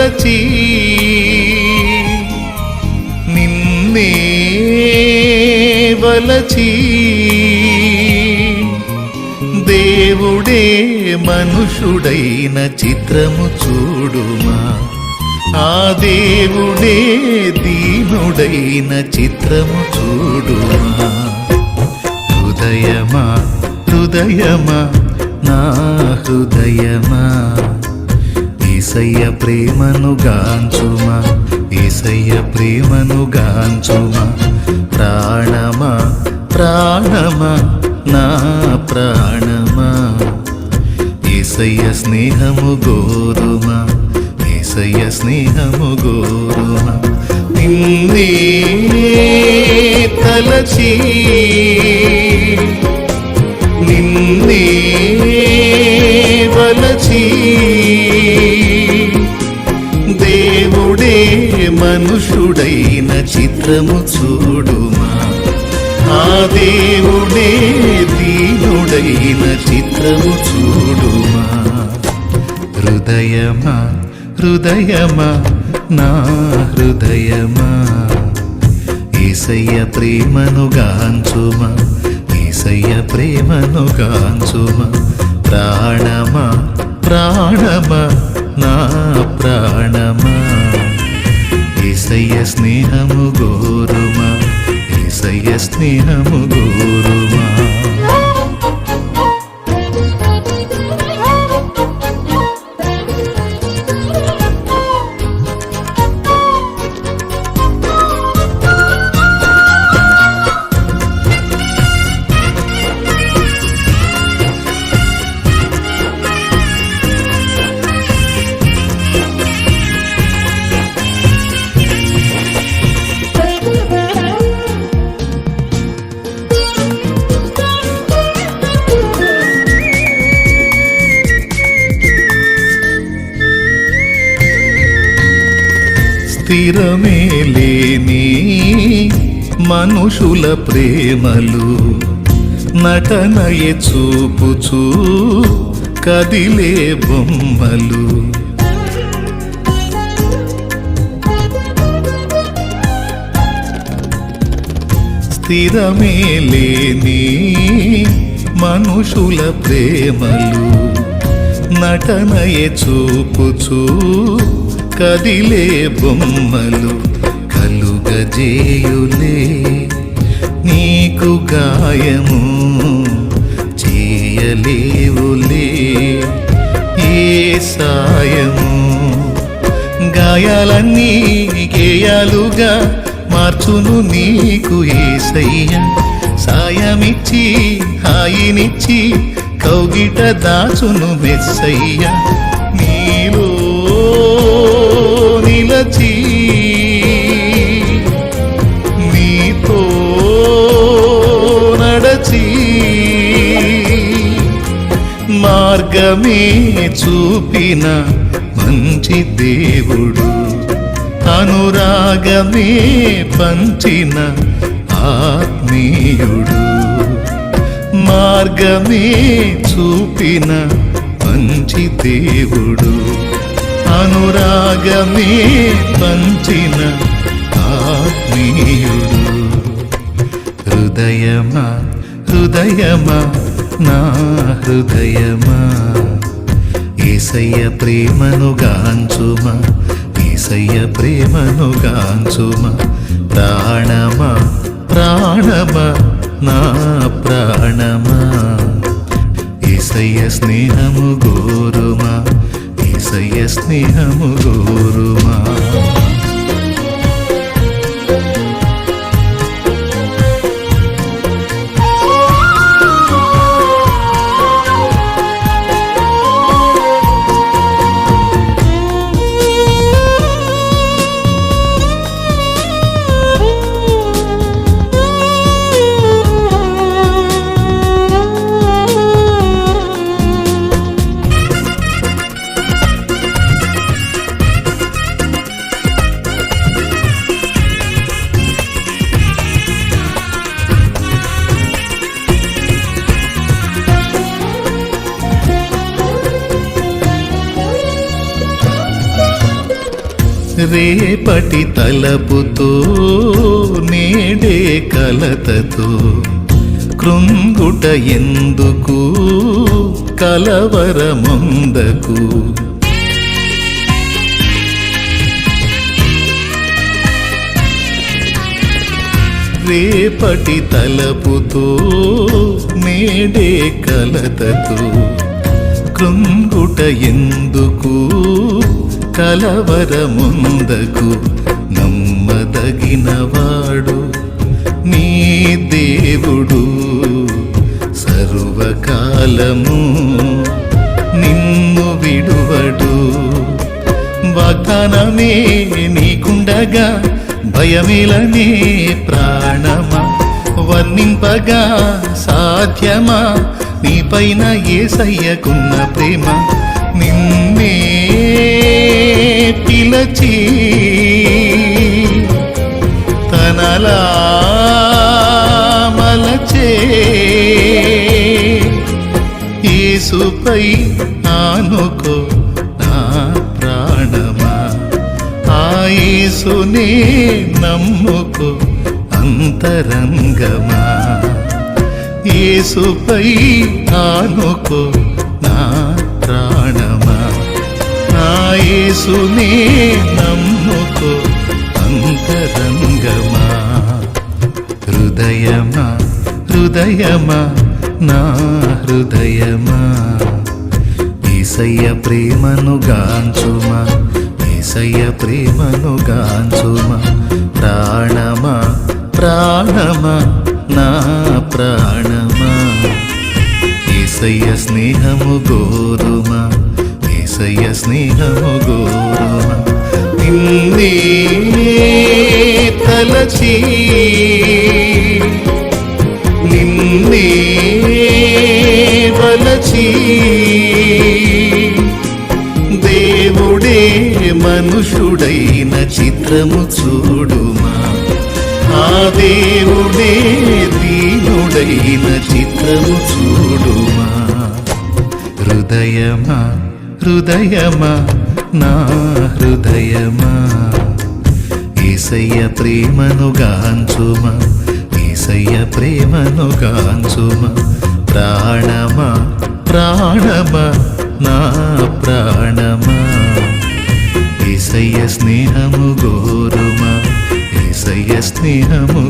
తలచి నిన్నే వలచి దేవుడే మనుషుడైన చిత్రము చూడుమా, ఆ దేవుడే దీనుడైన చిత్రము చూడుమా. హృదయమా హృదయమా నా హృదయమా, యేసయ్య ప్రేమను గాంచుమా, యేసయ్య ప్రేమను గాంచుమా. ప్రాణమా ప్రాణమా నా ప్రాణమా, యేసయ్య స్నేహము గోరుమా, యేసయ్య స్నేహము గోరుమా. నిన్నే తలచి నిన్నే వలచి దేవుడే మనుషుడైన చిత్రము చూడుమా, ఆ దేవుడే దీనుడైన చిత్రము చూడుమా. హృదయమా హృదయమా నా హృదయమా, యేసయ్య ప్రేమను గాంచుమా, యేసయ్య ప్రేమను గాంచుమా. ప్రాణమా ప్రాణమా నా ప్రాణమా, యేసయ్య స్నేహము గోరుమా, యేసయ్య స్నేహము గోరుమా. స్థిరమే లేని మనుషుల ప్రేమలు నటనయే చూపుచూ కదిలే బొమ్మలు. స్థిరమే లేని మనుషుల ప్రేమలు నటనయే చూపుచూ కదిలే బొమ్మలు. కలుగజేయులే నీకు గాయము, చేయలేవులే ఏ సాయము. గాయాలన్నీ గేయాలుగా మార్చును నీకు యేసయ్య, సాయమిచ్చి హాయినిచ్చి కౌగిట దాచును మెస్సయ్య. నీలో నిలచి నీతో నడచి మార్గమే చూపిన మంచి దేవుడు, అనురాగమే పంచిన ఆత్మీయుడు. మార్గమే చూపిన మంచి దేవుడు, అనురాగమే పంచిన ఆత్మీయుడు. హృదయమా హృదయమా నా హృదయమా, యేసయ్య ప్రేమను గాంచుమా, యేసయ్య ప్రేమను గాంచుమా. ప్రాణమా ప్రాణమా నా ప్రాణమా, యేసయ్య స్నేహము గోరుమా, యేసయ్య స్నేహము గోరుమా. రేపటి తలపుతో నేడే కలతతో కృంగుట ఎందుకు కలవరముందకు రేపటి తలపుతో నేడే కలతతో కృంగుట ఎందుకు కలవరముందకు నమ్మదగినవాడు నీ దేవుడు సర్వకాలము నిన్ను విడువడు వాగ్దానమే నీకుండగా భయమేలనే ప్రాణమా వర్ణింపగా సాధ్యమా నీపైన యేసయ్యకున్న ప్రేమ నిన్నే పిలచి తనలా మలచే యేసుపై ఆనుకో నా ప్రాణమా ఆ యేసునే నమ్ముకో అంతరంగమా యేసుపై ఆనుకో నా ప్రాణమా ఆ యేసునే నమ్ముకో అంతరంగమా హృదయమా హృదయమా నా హృదయమా యేసయ్య ప్రేమను గాంచుమా యేసయ్య ప్రేమను గాంచుమా ప్రాణమా ప్రాణమా నా ప్రాణమా యేసయ్య స్నేహము గోరుమా యేసయ్య స్నేహము గోరుమా నిన్నే తలచి నిన్నే వలచి దేవుడే మనుషుడైన చిత్రము చూడుమా ఆ దేవుడే దీనుడైన చిత్రము చూడుమా హృదయమా హృదయమా నా హృదయమా యేసయ్య ప్రేమను గాంచుమా యేసయ్య ప్రేమను గాంచుమా ప్రాణమా ప్రాణమా నా ప్రాణమా యేసయ్య స్నేహము గోరుమా యేసయ్య స్నేహము